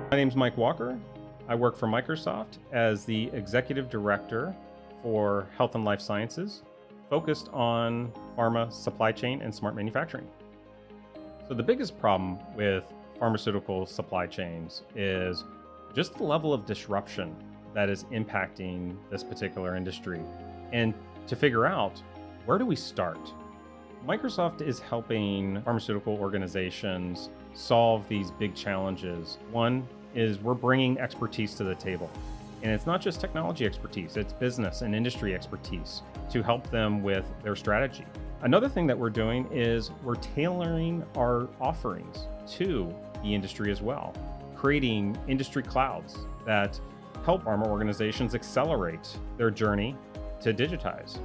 My name's Mike Walker. I work for Microsoft as the Executive Director for Health and Life Sciences, focused on pharma supply chain and smart manufacturing. So the biggest problem with pharmaceutical supply chains is just the level of disruption that is impacting this particular industry. And to figure out, where do we start? Microsoft is helping pharmaceutical organizations solve these big challenges. One is we're bringing expertise to the table. And it's not just technology expertise, it's business and industry expertise to help them with their strategy. Another thing that we're doing is we're tailoring our offerings to the industry as well, creating industry clouds that help pharma organizations accelerate their journey to digitize.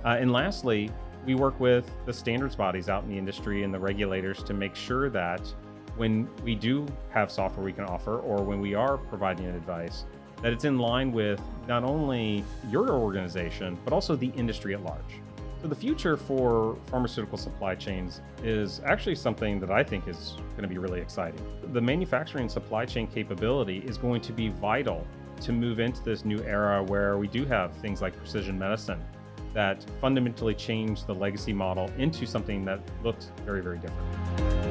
And lastly, we work with the standards bodies out in the industry and the regulators to make sure that when we do have software we can offer, or when we are providing advice, that it's in line with not only your organization, but also the industry at large. So the future for pharmaceutical supply chains is actually something that I think is going to be really exciting. The manufacturing supply chain capability is going to be vital to move into this new era where we do have things like precision medicine that fundamentally change the legacy model into something that looks very, very different.